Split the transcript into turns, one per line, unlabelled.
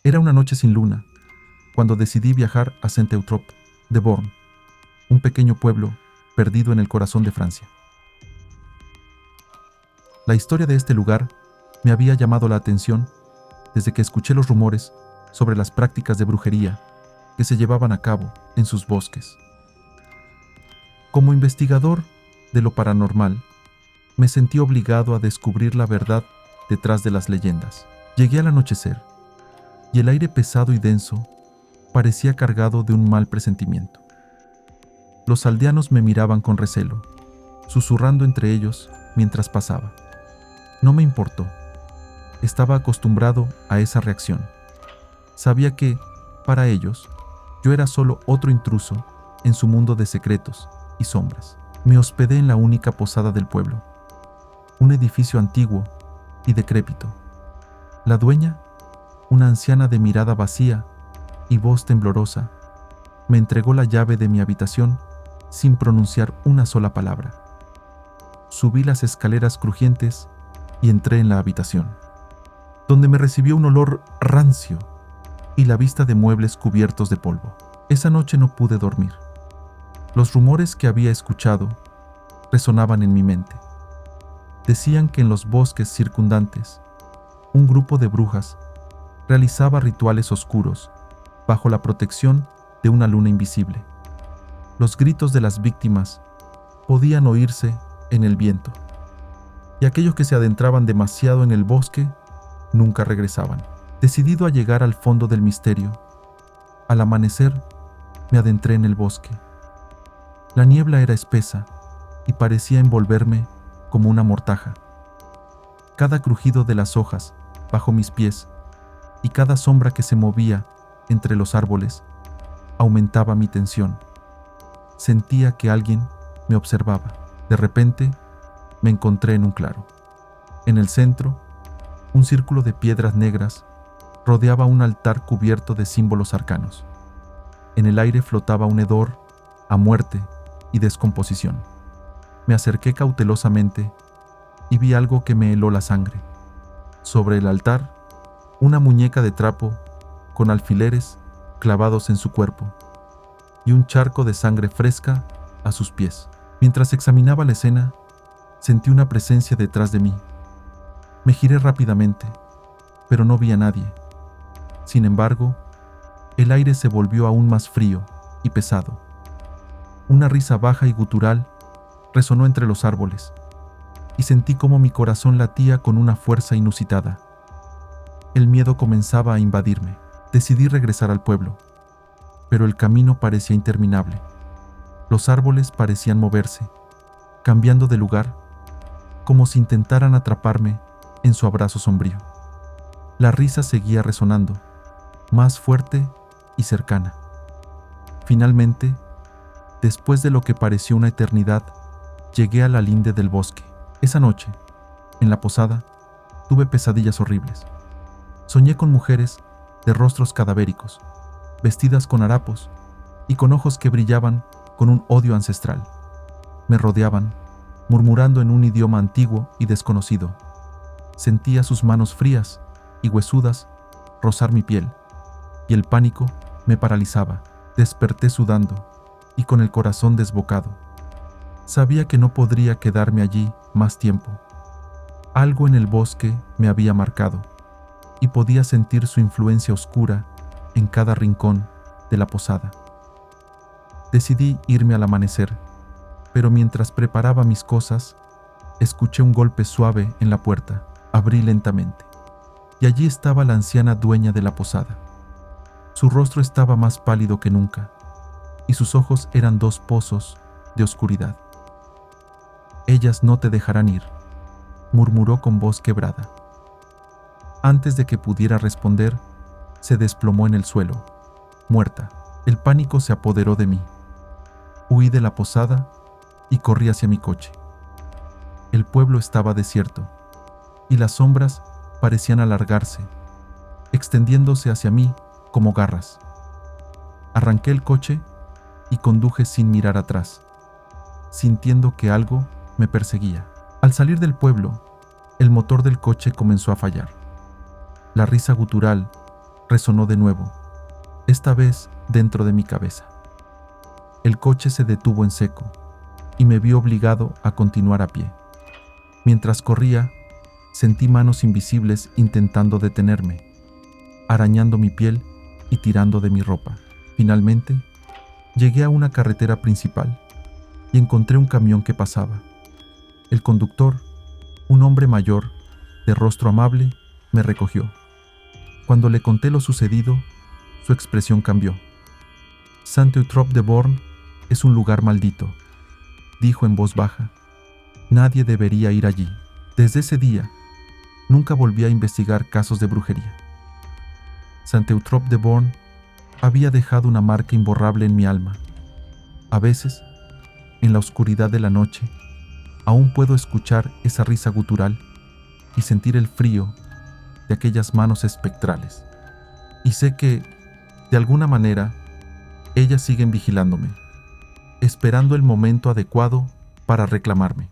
Era una noche sin luna, cuando decidí viajar a Saint-Eutrope de Born, un pequeño pueblo perdido en el corazón de Francia. La historia de este lugar me había llamado la atención desde que escuché los rumores sobre las prácticas de brujería que se llevaban a cabo en sus bosques. Como investigador de lo paranormal, me sentí obligado a descubrir la verdad detrás de las leyendas. Llegué al anochecer, y el aire pesado y denso parecía cargado de un mal presentimiento. Los aldeanos me miraban con recelo, susurrando entre ellos mientras pasaba. No me importó. Estaba acostumbrado a esa reacción. Sabía que, para ellos, yo era solo otro intruso en su mundo de secretos y sombras. Me hospedé en la única posada del pueblo, un edificio antiguo y decrépito. La dueña, una anciana de mirada vacía y voz temblorosa, me entregó la llave de mi habitación sin pronunciar una sola palabra. Subí las escaleras crujientes y entré en la habitación, donde me recibió un olor rancio y la vista de muebles cubiertos de polvo. Esa noche no pude dormir. Los rumores que había escuchado resonaban en mi mente. Decían que en los bosques circundantes, un grupo de brujas realizaba rituales oscuros bajo la protección de una luna invisible. Los gritos de las víctimas podían oírse en el viento, y aquellos que se adentraban demasiado en el bosque nunca regresaban. Decidido a llegar al fondo del misterio, al amanecer me adentré en el bosque. La niebla era espesa y parecía envolverme como una mortaja. Cada crujido de las hojas bajo mis pies y cada sombra que se movía entre los árboles aumentaba mi tensión. Sentía que alguien me observaba. De repente, me encontré en un claro. En el centro, un círculo de piedras negras rodeaba un altar cubierto de símbolos arcanos. En el aire flotaba un hedor a muerte y descomposición. Me acerqué cautelosamente y vi algo que me heló la sangre. Sobre el altar, una muñeca de trapo con alfileres clavados en su cuerpo y un charco de sangre fresca a sus pies. Mientras examinaba la escena, sentí una presencia detrás de mí. Me giré rápidamente, pero no vi a nadie. Sin embargo, el aire se volvió aún más frío y pesado. Una risa baja y gutural resonó entre los árboles, y sentí cómo mi corazón latía con una fuerza inusitada. El miedo comenzaba a invadirme. Decidí regresar al pueblo, pero el camino parecía interminable. Los árboles parecían moverse, cambiando de lugar, como si intentaran atraparme en su abrazo sombrío. La risa seguía resonando, más fuerte y cercana. Finalmente, después de lo que pareció una eternidad, llegué a la linde del bosque. Esa noche, en la posada, tuve pesadillas horribles. Soñé con mujeres de rostros cadavéricos, vestidas con harapos y con ojos que brillaban con un odio ancestral. Me rodeaban, murmurando en un idioma antiguo y desconocido. Sentía sus manos frías y huesudas rozar mi piel, y el pánico me paralizaba. Desperté sudando y con el corazón desbocado. Sabía que no podría quedarme allí más tiempo. Algo en el bosque me había marcado, y podía sentir su influencia oscura en cada rincón de la posada. Decidí irme al amanecer, pero mientras preparaba mis cosas, escuché un golpe suave en la puerta. Abrí lentamente, y allí estaba la anciana dueña de la posada. Su rostro estaba más pálido que nunca, y sus ojos eran dos pozos de oscuridad. «Ellas no te dejarán ir», murmuró con voz quebrada. Antes de que pudiera responder, se desplomó en el suelo, muerta. El pánico se apoderó de mí. Huí de la posada y corrí hacia mi coche. El pueblo estaba desierto, y las sombras parecían alargarse, extendiéndose hacia mí como garras. Arranqué el coche y conduje sin mirar atrás, sintiendo que algo me perseguía. Al salir del pueblo, el motor del coche comenzó a fallar. La risa gutural resonó de nuevo, esta vez dentro de mi cabeza. El coche se detuvo en seco y me vi obligado a continuar a pie. Mientras corría, sentí manos invisibles intentando detenerme, arañando mi piel y tirando de mi ropa. Finalmente, llegué a una carretera principal y encontré un camión que pasaba. El conductor, un hombre mayor, de rostro amable, me recogió. Cuando le conté lo sucedido, su expresión cambió. Saint-Eutrope-de-Born es un lugar maldito, dijo en voz baja. Nadie debería ir allí. Desde ese día, nunca volví a investigar casos de brujería. Saint-Eutrope-de-Born había dejado una marca imborrable en mi alma. A veces, en la oscuridad de la noche, aún puedo escuchar esa risa gutural y sentir el frío de aquellas manos espectrales. Y sé que, de alguna manera, ellas siguen vigilándome, esperando el momento adecuado para reclamarme.